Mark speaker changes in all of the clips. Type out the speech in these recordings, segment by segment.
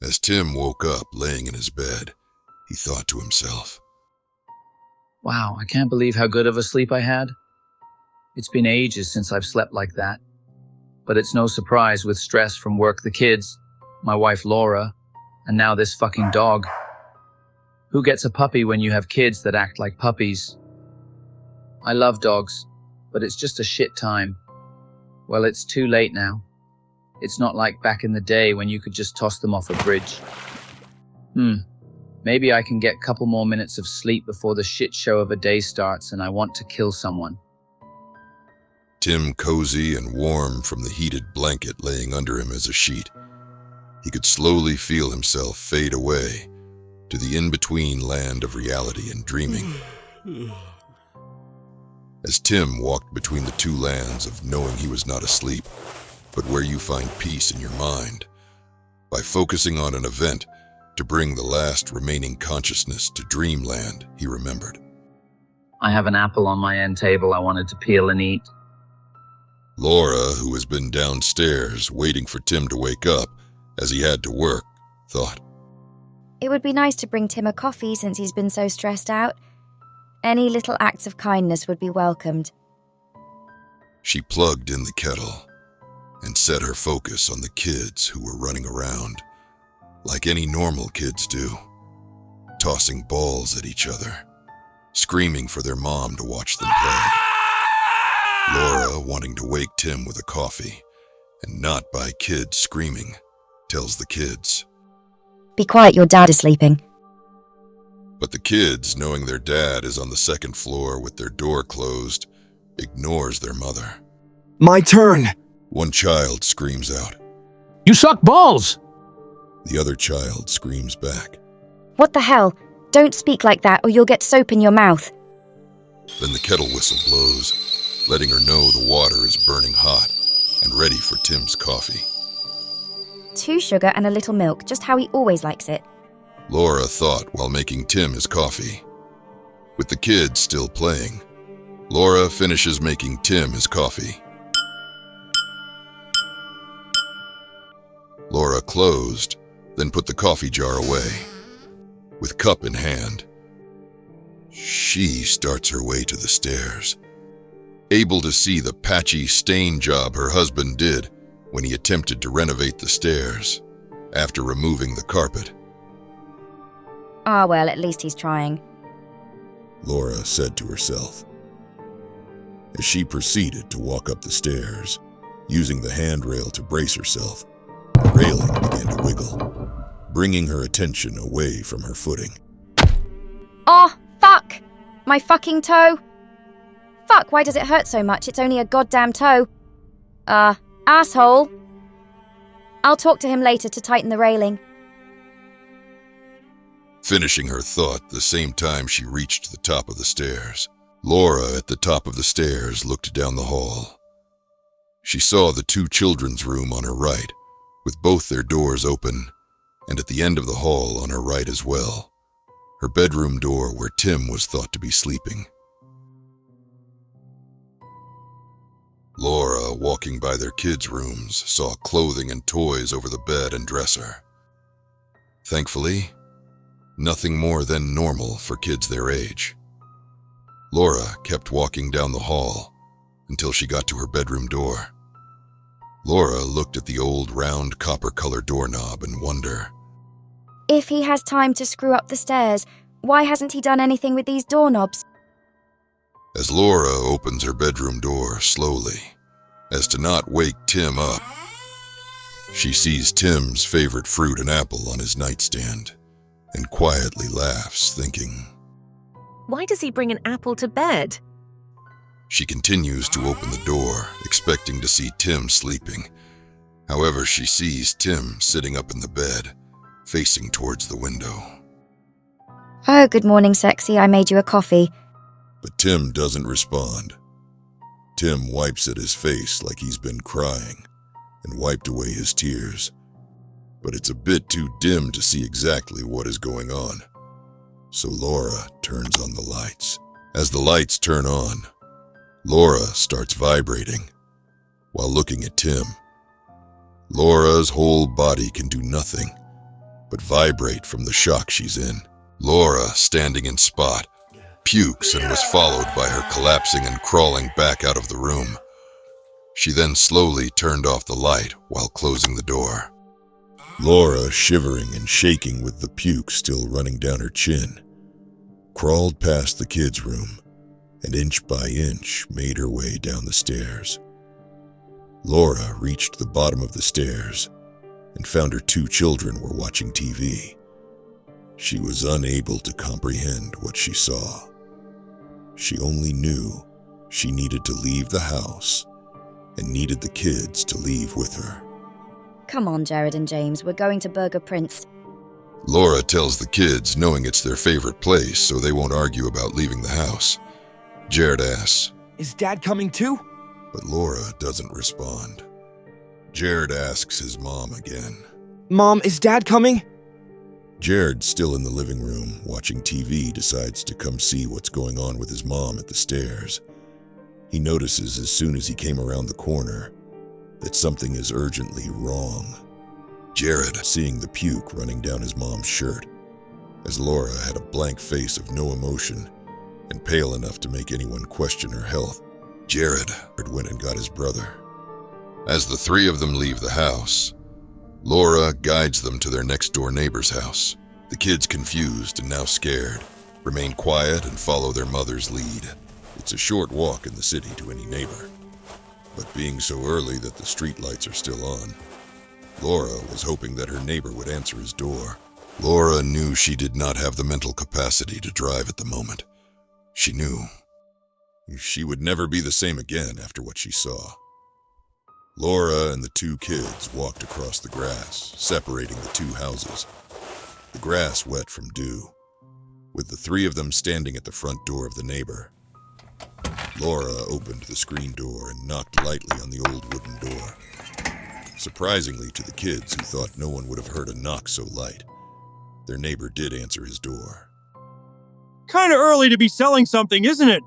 Speaker 1: As Tim woke up laying in his bed, he thought to himself,
Speaker 2: Wow, I can't believe how good of a sleep I had. It's been ages since I've slept like that. But it's no surprise with stress from work, the kids, my wife Laura, and now this fucking dog. Who gets a puppy when you have kids that act like puppies? I love dogs, but it's just a shit time. Well, it's too late now. It's not like back in the day when you could just toss them off a bridge. Maybe I can get a couple more minutes of sleep before the shit show of a day starts and I want to kill someone.
Speaker 1: Tim, cozy and warm from the heated blanket laying under him as a sheet, he could slowly feel himself fade away to the in-between land of reality and dreaming. As Tim walked between the two lands of knowing he was not asleep, but where you find peace in your mind, by focusing on an event to bring the last remaining consciousness to dreamland, he remembered.
Speaker 2: I have an apple on my end table I wanted to peel and eat.
Speaker 1: Laura, who has been downstairs waiting for Tim to wake up as he had to work, thought,
Speaker 3: It would be nice to bring Tim a coffee since he's been so stressed out. Any little acts of kindness would be welcomed.
Speaker 1: She plugged in the kettle and set her focus on the kids who were running around, like any normal kids do, tossing balls at each other, screaming for their mom to watch them play. Laura, wanting to wake Tim with a coffee, and not by kids screaming, tells the kids,
Speaker 3: Be quiet, your dad is sleeping.
Speaker 1: But the kids, knowing their dad is on the second floor with their door closed, ignores their mother.
Speaker 4: My turn!
Speaker 1: One child screams out.
Speaker 5: You suck balls!
Speaker 1: The other child screams back.
Speaker 3: What the hell? Don't speak like that or you'll get soap in your mouth.
Speaker 1: Then the kettle whistle blows, letting her know the water is burning hot and ready for Tim's coffee.
Speaker 3: 2 sugar and a little milk, just how he always likes it.
Speaker 1: Laura thought while making Tim his coffee. With the kids still playing, Laura finishes making Tim his coffee. Laura closed, then put the coffee jar away. With cup in hand, she starts her way to the stairs, able to see the patchy stain job her husband did when he attempted to renovate the stairs after removing the carpet.
Speaker 3: Ah, well, at least he's trying.
Speaker 1: Laura said to herself, as she proceeded to walk up the stairs, using the handrail to brace herself. The railing began to wiggle, bringing her attention away from her footing.
Speaker 3: Oh, fuck! My fucking toe! Fuck, why does it hurt so much? It's only a goddamn toe. Asshole. I'll talk to him later to tighten the railing.
Speaker 1: Finishing her thought the same time she reached the top of the stairs, Laura at the top of the stairs looked down the hall. She saw the 2 children's room on her right, with both their doors open, and at the end of the hall on her right as well, her bedroom door where Tim was thought to be sleeping. Laura, walking by their kids' rooms, saw clothing and toys over the bed and dresser. Thankfully, nothing more than normal for kids their age. Laura kept walking down the hall until she got to her bedroom door. Laura looked at the old round copper-colored doorknob and wondered,
Speaker 3: If he has time to screw up the stairs, why hasn't he done anything with these doorknobs?
Speaker 1: as Laura opens her bedroom door slowly, as to not wake Tim up. She sees Tim's favorite fruit, an apple, on his nightstand, and quietly laughs, thinking,
Speaker 6: Why does he bring an apple to bed?
Speaker 1: She continues to open the door, expecting to see Tim sleeping. However, she sees Tim sitting up in the bed, facing towards the window.
Speaker 3: Oh, good morning, sexy. I made you a coffee.
Speaker 1: But Tim doesn't respond. Tim wipes at his face like he's been crying and wiped away his tears. But it's a bit too dim to see exactly what is going on. So Laura turns on the lights. As the lights turn on, Laura starts vibrating while looking at Tim. Laura's whole body can do nothing but vibrate from the shock she's in. Laura, standing in spot, pukes and was followed by her collapsing and crawling back out of the room. She then slowly turned off the light while closing the door. Laura, shivering and shaking with the puke still running down her chin, crawled past the kids' room and inch by inch made her way down the stairs. Laura reached the bottom of the stairs and found her 2 children were watching TV. She was unable to comprehend what she saw. She only knew she needed to leave the house and needed the kids to leave with her.
Speaker 3: Come on, Jared and James, we're going to Burger Prince.
Speaker 1: Laura tells the kids, knowing it's their favorite place, so they won't argue about leaving the house. Jared asks,
Speaker 4: Is Dad coming too?
Speaker 1: but Laura doesn't respond. Jared asks his mom again.
Speaker 4: Mom, is Dad coming?
Speaker 1: Jared, still in the living room watching TV, decides to come see what's going on with his mom at the stairs. He notices as soon as he came around the corner that something is urgently wrong. Jared, seeing the puke running down his mom's shirt, as Laura had a blank face of no emotion and pale enough to make anyone question her health, Jared went and got his brother. As the 3 of them leave the house, Laura guides them to their next-door neighbor's house. The kids, confused and now scared, remain quiet and follow their mother's lead. It's a short walk in the city to any neighbor, but being so early that the street lights are still on, Laura was hoping that her neighbor would answer his door. Laura knew she did not have the mental capacity to drive at the moment. She knew she would never be the same again after what she saw. Laura and the 2 kids walked across the grass, separating the 2 houses, the grass wet from dew, with the 3 of them standing at the front door of the neighbor. Laura opened the screen door and knocked lightly on the old wooden door. Surprisingly to the kids, who thought no one would have heard a knock so light, their neighbor did answer his door.
Speaker 7: Kinda early to be selling something, isn't it?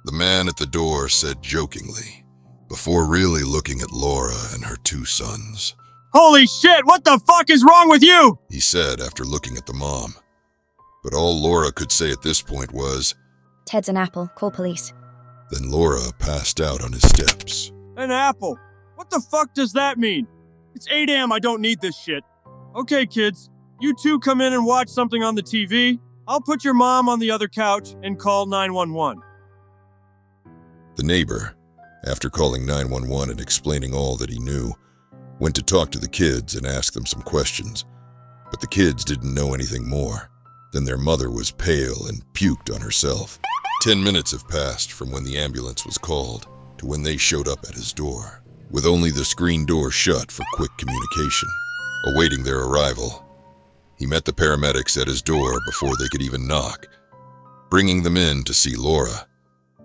Speaker 1: The man at the door said jokingly, before really looking at Laura and her 2 sons.
Speaker 7: Holy shit, what the fuck is wrong with you?
Speaker 1: He said after looking at the mom. But all Laura could say at this point was,
Speaker 3: Ted's an apple, call police.
Speaker 1: then Laura passed out on his steps.
Speaker 7: An apple. What the fuck does that mean? It's 8 a.m., I don't need this shit. Okay, kids, you 2 come in and watch something on the TV. I'll put your mom on the other couch and call 911.
Speaker 1: The neighbor, after calling 911 and explaining all that he knew, went to talk to the kids and ask them some questions. But the kids didn't know anything more. Then their mother was pale and puked on herself. 10 minutes have passed from when the ambulance was called to when they showed up at his door, with only the screen door shut for quick communication, awaiting their arrival. He met the paramedics at his door before they could even knock, bringing them in to see Laura.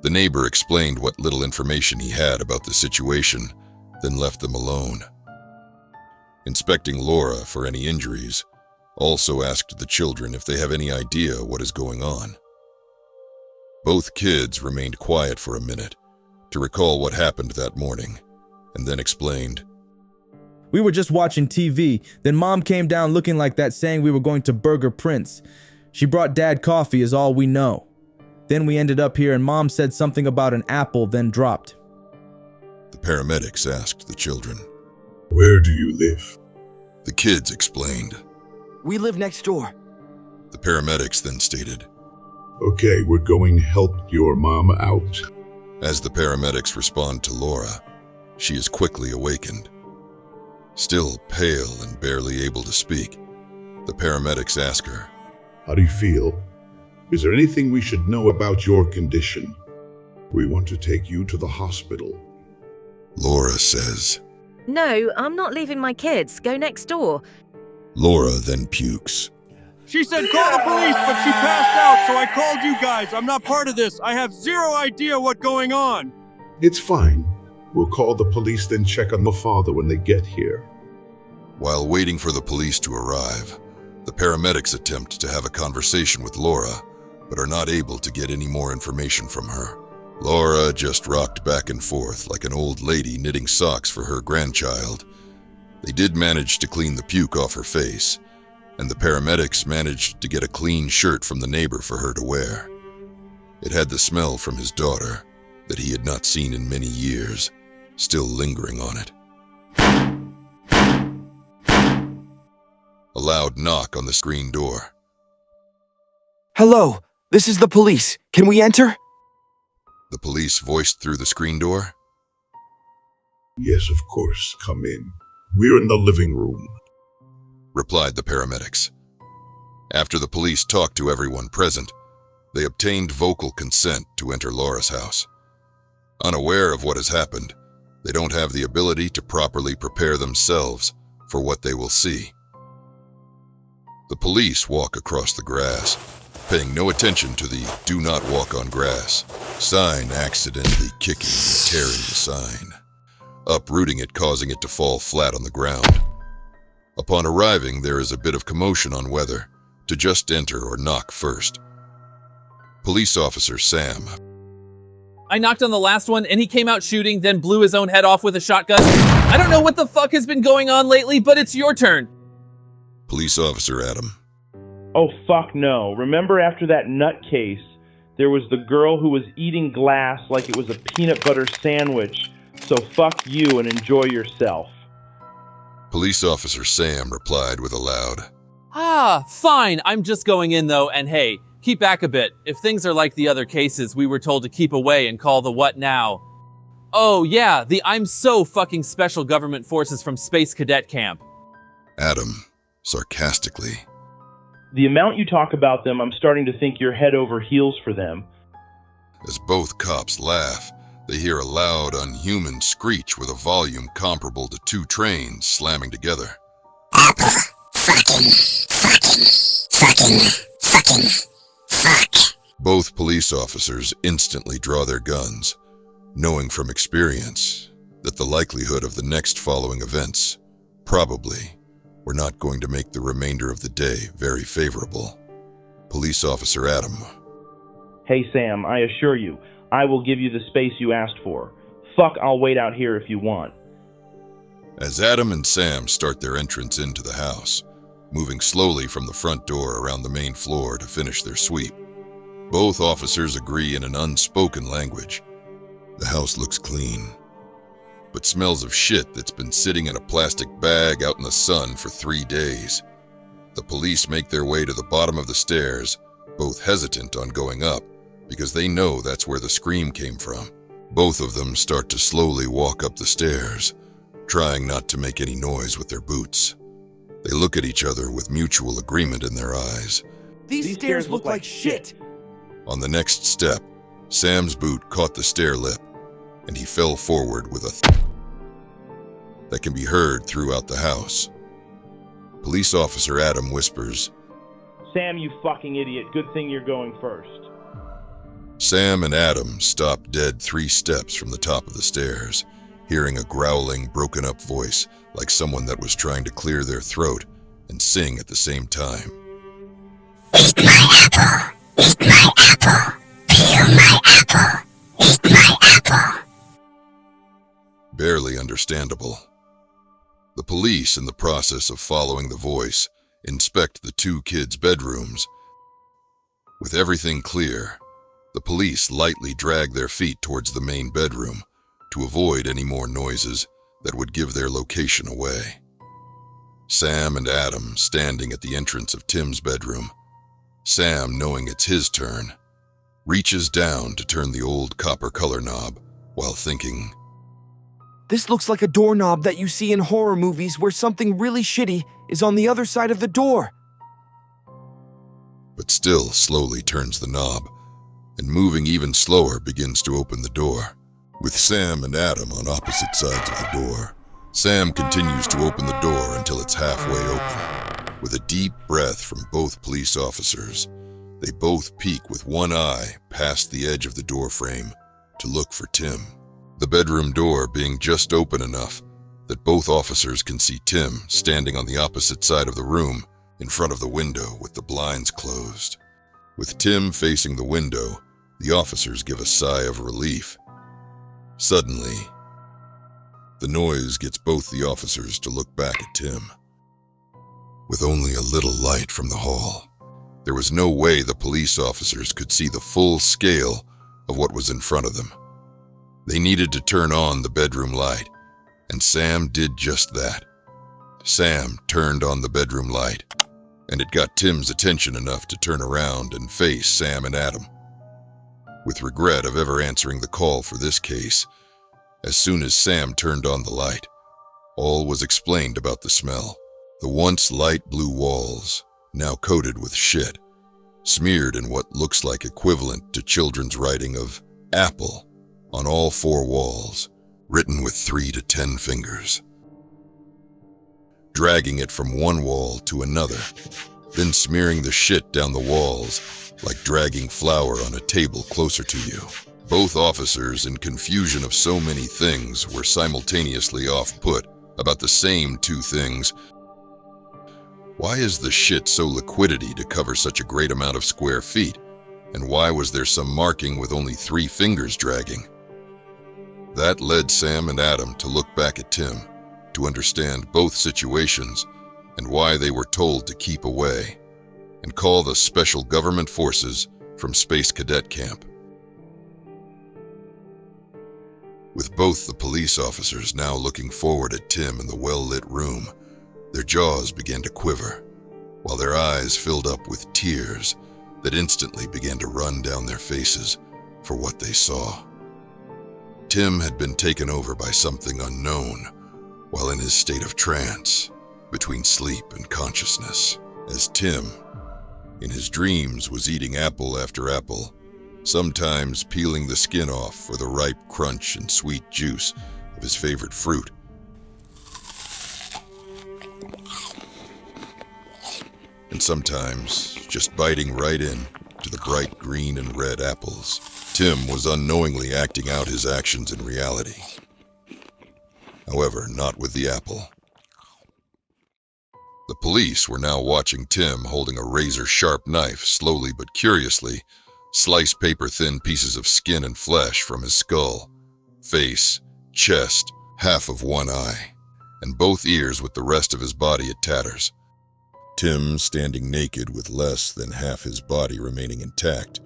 Speaker 1: The neighbor explained what little information he had about the situation, then left them alone. Inspecting Laura for any injuries, also asked the children if they have any idea what is going on. Both kids remained quiet for a minute to recall what happened that morning, and then explained,
Speaker 8: We were just watching TV, then Mom came down looking like that, saying we were going to Burger Prince. She brought Dad coffee is all we know. Then we ended up here and Mom said something about an apple, then dropped.
Speaker 1: The paramedics asked the children.
Speaker 9: Where do you live?
Speaker 1: The kids explained.
Speaker 4: We live next door.
Speaker 1: The paramedics then stated.
Speaker 9: Okay, we're going to help your mom out.
Speaker 1: As the paramedics respond to Laura, she is quickly awakened. Still pale and barely able to speak, the paramedics ask her,
Speaker 9: How do you feel? Is there anything we should know about your condition? We want to take you to the hospital.
Speaker 1: Laura says.
Speaker 6: No, I'm not leaving my kids. Go next door.
Speaker 1: Laura then pukes.
Speaker 7: She said call the police, but she passed out, so I called you guys. I'm not part of this. I have zero idea what's going on.
Speaker 9: It's fine. We'll call the police, then check on the father when they get here.
Speaker 1: While waiting for the police to arrive, the paramedics attempt to have a conversation with Laura, but are not able to get any more information from her. Laura just rocked back and forth like an old lady knitting socks for her grandchild, They did manage to clean the puke off her face, and the paramedics managed to get a clean shirt from the neighbor for her to wear. It had the smell from his daughter that he had not seen in many years, still lingering on it. A loud knock on the screen door.
Speaker 4: Hello, this is the police. Can we enter?
Speaker 1: The police voiced through the screen door.
Speaker 9: Yes, of course, come in. We're in the living room,
Speaker 1: replied the paramedics. After the police talked to everyone present, they obtained vocal consent to enter Laura's house. Unaware of what has happened, they don't have the ability to properly prepare themselves for what they will see. The police walk across the grass, paying no attention to the "Do not walk on grass" sign, accidentally kicking and tearing the sign, uprooting it, causing it to fall flat on the ground. Upon arriving, there is a bit of commotion on whether to just enter or knock first. Police officer Sam.
Speaker 10: I knocked on the last one and he came out shooting, then blew his own head off with a shotgun. I don't know what the fuck has been going on lately, but it's your turn.
Speaker 1: Police officer Adam.
Speaker 11: Oh, fuck no. Remember after that nutcase, there was the girl who was eating glass like it was a peanut butter sandwich. So fuck you and enjoy yourself.
Speaker 1: Police officer Sam replied with a loud,
Speaker 10: Fine. I'm just going in though, and hey, keep back a bit. If things are like the other cases, we were told to keep away and call the what now? Oh yeah, the I'm so fucking special government forces from Space Cadet Camp.
Speaker 1: Adam, sarcastically.
Speaker 11: The amount you talk about them, I'm starting to think you're head over heels for them.
Speaker 1: As both cops laugh, they hear a loud, unhuman screech with a volume comparable to two trains slamming together. Both police officers instantly draw their guns, knowing from experience that the likelihood of the next following events probably were not going to make the remainder of the day very favorable. Police officer Adam.
Speaker 11: Hey Sam, I assure you, I will give you the space you asked for. Fuck, I'll wait out here if you want.
Speaker 1: As Adam and Sam start their entrance into the house, moving slowly from the front door around the main floor to finish their sweep, both officers agree in an unspoken language. The house looks clean, but smells of shit that's been sitting in a plastic bag out in the sun for 3 days. The police make their way to the bottom of the stairs, both hesitant on going up, because they know that's where the scream came from. Both of them start to slowly walk up the stairs, trying not to make any noise with their boots. They look at each other with mutual agreement in their eyes.
Speaker 4: These stairs look like shit.
Speaker 1: On the next step, Sam's boot caught the stair lip, and he fell forward with a that can be heard throughout the house. Police officer Adam whispers,
Speaker 11: Sam, you fucking idiot. Good thing you're going first.
Speaker 1: Sam and Adam stop dead 3 steps from the top of the stairs, hearing a growling, broken-up voice like someone that was trying to clear their throat and sing at the same time.
Speaker 12: Eat my apple. Eat my apple. Peel my apple. Eat my apple.
Speaker 1: Barely understandable. The police, in the process of following the voice, inspect the 2 kids' bedrooms. With everything clear, the police lightly drag their feet towards the main bedroom to avoid any more noises that would give their location away. Sam and Adam standing at the entrance of Tim's bedroom. Sam, knowing it's his turn, reaches down to turn the old copper color knob while thinking,
Speaker 4: This looks like a doorknob that you see in horror movies where something really shitty is on the other side of the door.
Speaker 1: But still slowly turns the knob, and moving even slower begins to open the door. With Sam and Adam on opposite sides of the door, Sam continues to open the door until it's halfway open. With a deep breath from both police officers, they both peek with one eye past the edge of the door frame to look for Tim. The bedroom door being just open enough that both officers can see Tim standing on the opposite side of the room in front of the window with the blinds closed. With Tim facing the window, the officers give a sigh of relief. Suddenly, The noise gets both the officers to look back at Tim. With only a little light from the hall, there was no way the police officers could see the full scale of what was in front of them. They needed to turn on the bedroom light, and Sam did just that. Sam turned on the bedroom light, and it got Tim's attention enough to turn around and face Sam and Adam. With regret of ever answering the call for this case, as soon as Sam turned on the light, all was explained about the smell. The once light blue walls, now coated with shit, smeared in what looks like equivalent to children's writing of apple on all 4 walls, written with 3 to 10 fingers. Dragging it from one wall to another, then smearing the shit down the walls like dragging flour on a table closer to you. Both officers, in confusion of so many things, were simultaneously off-put about the same 2 things. Why is the shit so liquidy to cover such a great amount of square feet? And why was there some marking with only 3 fingers dragging? That led Sam and Adam to look back at Tim, to understand both situations and why they were told to keep away, and call the Special Government Forces from Space Cadet Camp. With both the police officers now looking forward at Tim in the well-lit room, their jaws began to quiver, while their eyes filled up with tears that instantly began to run down their faces for what they saw. Tim had been taken over by something unknown while in his state of trance, between sleep and consciousness, as Tim, in his dreams, was eating apple after apple, sometimes peeling the skin off for the ripe crunch and sweet juice of his favorite fruit. And sometimes just biting right in to the bright green and red apples. Tim was unknowingly acting out his actions in reality. However, not with the apple. The police were now watching Tim holding a razor-sharp knife slowly but curiously slice paper-thin pieces of skin and flesh from his skull, face, chest, half of one eye, and both ears with the rest of his body at tatters. Tim, standing naked with less than half his body remaining intact,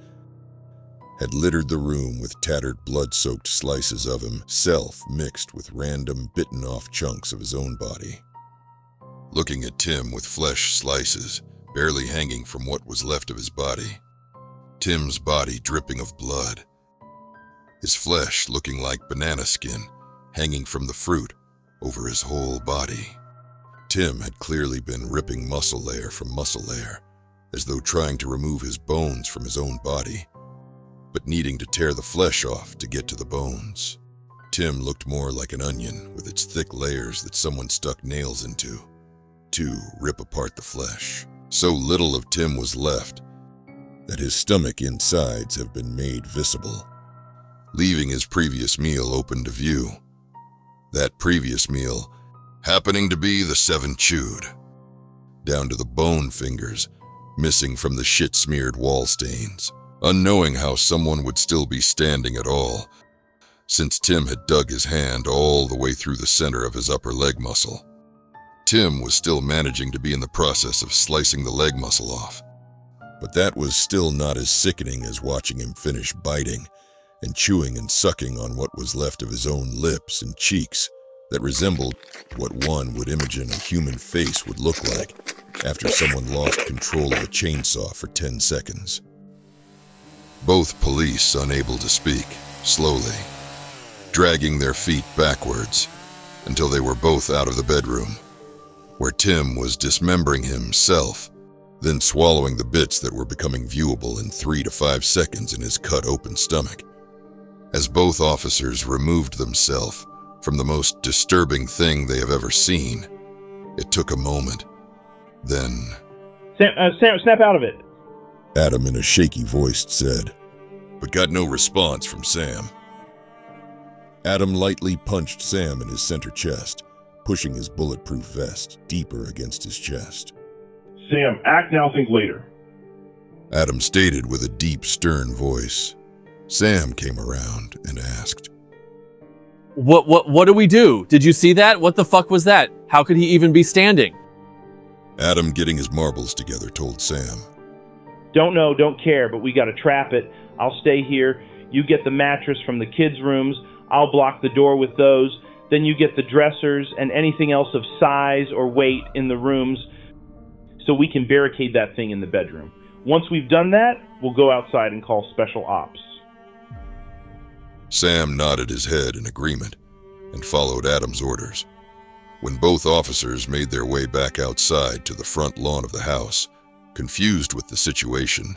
Speaker 1: had littered the room with tattered blood-soaked slices of himself mixed with random bitten-off chunks of his own body. Looking at Tim with flesh slices barely hanging from what was left of his body, Tim's body dripping of blood, his flesh looking like banana skin hanging from the fruit over his whole body. Tim had clearly been ripping muscle layer from muscle layer, as though trying to remove his bones from his own body, but needing to tear the flesh off to get to the bones. Tim looked more like an onion with its thick layers that someone stuck nails into to rip apart the flesh. So little of Tim was left that his stomach insides have been made visible, leaving his previous meal open to view. That previous meal happening to be the 7 chewed, down to the bone fingers missing from the shit-smeared wall stains, unknowing how someone would still be standing at all, since Tim had dug his hand all the way through the center of his upper leg muscle. Tim was still managing to be in the process of slicing the leg muscle off, but that was still not as sickening as watching him finish biting and chewing and sucking on what was left of his own lips and cheeks that resembled what one would imagine a human face would look like after someone lost control of a chainsaw for 10 seconds. Both police unable to speak, slowly, dragging their feet backwards until they were both out of the bedroom, where Tim was dismembering himself, then swallowing the bits that were becoming viewable in 3 to 5 seconds in his cut-open stomach. As both officers removed themselves from the most disturbing thing they have ever seen, it took a moment. Then,
Speaker 11: Sam, snap out of it.
Speaker 1: Adam in a shaky voice said, but got no response from Sam. Adam lightly punched Sam in his center chest, pushing his bulletproof vest deeper against his chest.
Speaker 11: Sam, act now, think later.
Speaker 1: Adam stated with a deep, stern voice. Sam came around and asked,
Speaker 10: What do we do? Did you see that? What the fuck was that? How could he even be standing?
Speaker 1: Adam, getting his marbles together, told Sam.
Speaker 11: Don't know, don't care, but we gotta trap it. I'll stay here. You get the mattress from the kids' rooms. I'll block the door with those. Then you get the dressers and anything else of size or weight in the rooms so we can barricade that thing in the bedroom. Once we've done that, we'll go outside and call special ops.
Speaker 1: Sam nodded his head in agreement and followed Adam's orders. When both officers made their way back outside to the front lawn of the house, confused with the situation,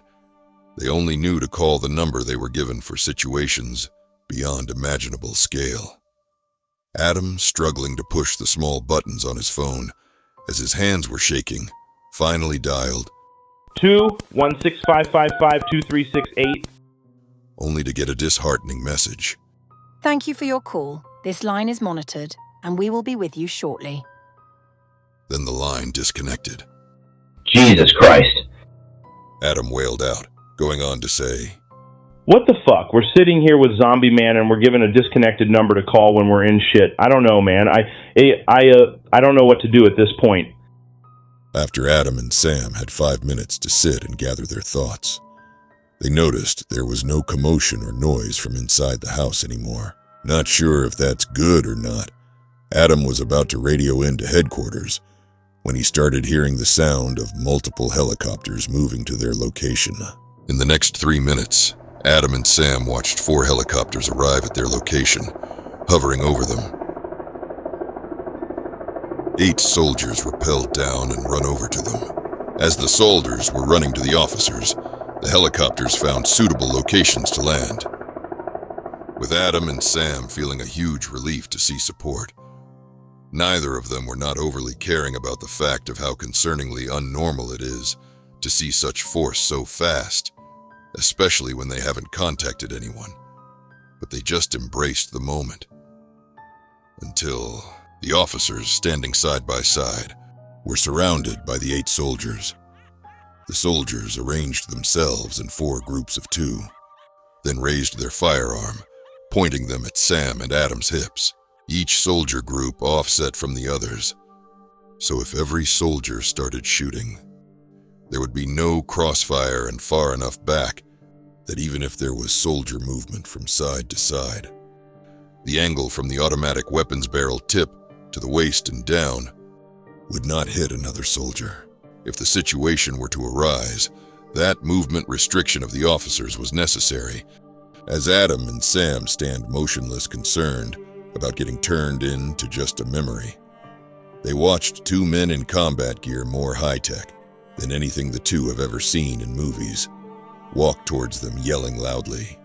Speaker 1: they only knew to call the number they were given for situations beyond imaginable scale. Adam, struggling to push the small buttons on his phone as his hands were shaking, finally dialed
Speaker 11: 2-16555-2368,
Speaker 1: only to get a disheartening message.
Speaker 13: Thank you for your call. This line is monitored, and we will be with you shortly.
Speaker 1: Then the line disconnected.
Speaker 14: Jesus Christ.
Speaker 1: Adam wailed out, going on to say,
Speaker 11: What the fuck? We're sitting here with Zombie Man and we're given a disconnected number to call when we're in shit. I don't know, man. I don't know what to do at this point.
Speaker 1: After Adam and Sam had 5 minutes to sit and gather their thoughts, they noticed there was no commotion or noise from inside the house anymore. Not sure if that's good or not, Adam was about to radio into headquarters when he started hearing the sound of multiple helicopters moving to their location. In the next 3 minutes, Adam and Sam watched 4 helicopters arrive at their location, hovering over them. 8 soldiers rappelled down and run over to them. As the soldiers were running to the officers, the helicopters found suitable locations to land. With Adam and Sam feeling a huge relief to see support, neither of them were not overly caring about the fact of how concerningly unnormal it is to see such force so fast, especially when they haven't contacted anyone. But they just embraced the moment. Until the officers, standing side by side, were surrounded by the 8 soldiers. The soldiers arranged themselves in 4 groups of 2, then raised their firearm, pointing them at Sam and Adam's hips. Each soldier group offset from the others, so if every soldier started shooting, there would be no crossfire and far enough back that even if there was soldier movement from side to side, the angle from the automatic weapons barrel tip to the waist and down would not hit another soldier. If the situation were to arise, that movement restriction of the officers was necessary, as Adam and Sam stand motionless, concerned about getting turned into just a memory. They watched 2 men in combat gear more high-tech than anything the 2 have ever seen in movies walk towards them, yelling loudly.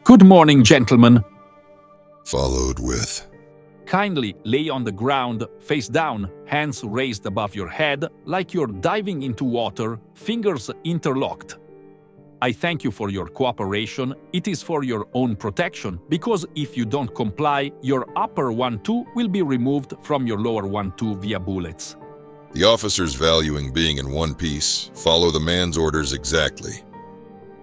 Speaker 5: Good morning, gentlemen.
Speaker 1: Followed with,
Speaker 5: Kindly lay on the ground, face down, hands raised above your head, like you're diving into water, fingers interlocked. I thank you for your cooperation. It is for your own protection, because if you don't comply, your upper 1-2 will be removed from your lower 1-2 via bullets.
Speaker 1: The officers, valuing being in one piece, follow the man's orders exactly,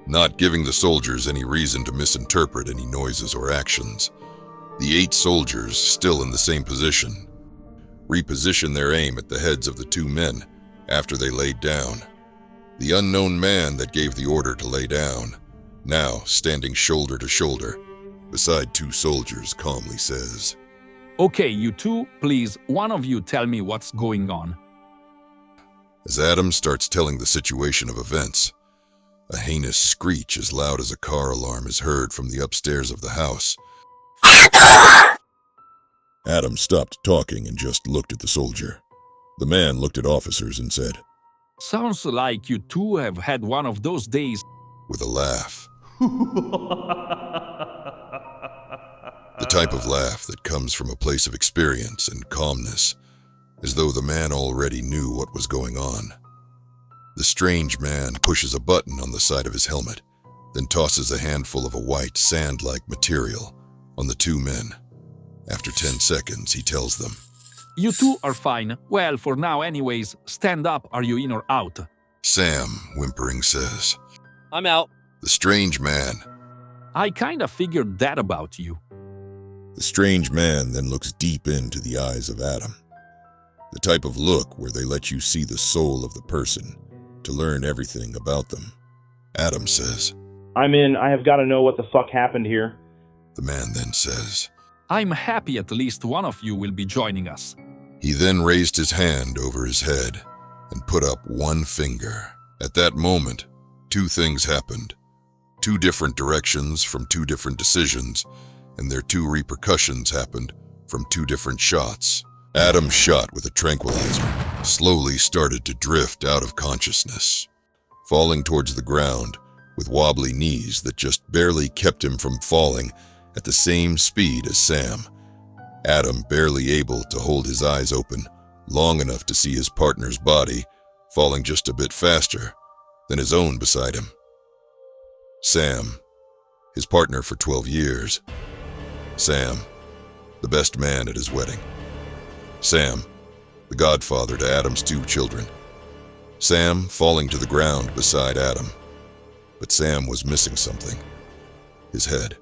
Speaker 1: not giving the soldiers any reason to misinterpret any noises or actions. The 8 soldiers, still in the same position, reposition their aim at the heads of the 2 men after they laid down. The unknown man that gave the order to lay down, now standing shoulder to shoulder beside 2 soldiers, calmly says,
Speaker 5: Okay, you 2, please, one of you tell me what's going on.
Speaker 1: As Adam starts telling the situation of events, a heinous screech as loud as a car alarm is heard from the upstairs of the house. Adam stopped talking and just looked at the soldier. The man looked at officers and said,
Speaker 5: Sounds like you 2 have had one of those days.
Speaker 1: With a laugh. The type of laugh that comes from a place of experience and calmness, as though the man already knew what was going on. The strange man pushes a button on the side of his helmet, then tosses a handful of a white, sand-like material on the 2 men. After 10 seconds, he tells them,
Speaker 5: You 2 are fine. Well, for now anyways. Stand up. Are you in or out?
Speaker 1: Sam, whimpering, says,
Speaker 10: I'm out.
Speaker 1: The strange man.
Speaker 5: I kinda figured that about you.
Speaker 1: The strange man then looks deep into the eyes of Adam. The type of look where they let you see the soul of the person to learn everything about them. Adam says,
Speaker 11: I'm in. I have got to know what the fuck happened here.
Speaker 1: The man then says,
Speaker 5: I'm happy at least one of you will be joining us.
Speaker 1: He then raised his hand over his head and put up one finger. At that moment, two things happened. Two different directions from two different decisions, and their two repercussions happened from two different shots. Adam's shot with a tranquilizer slowly started to drift out of consciousness, falling towards the ground with wobbly knees that just barely kept him from falling at the same speed as Sam. Adam barely able to hold his eyes open long enough to see his partner's body falling just a bit faster than his own beside him. Sam, his partner for 12 years. Sam, the best man at his wedding. Sam, the godfather to Adam's 2 children. Sam falling to the ground beside Adam. But Sam was missing something. His head.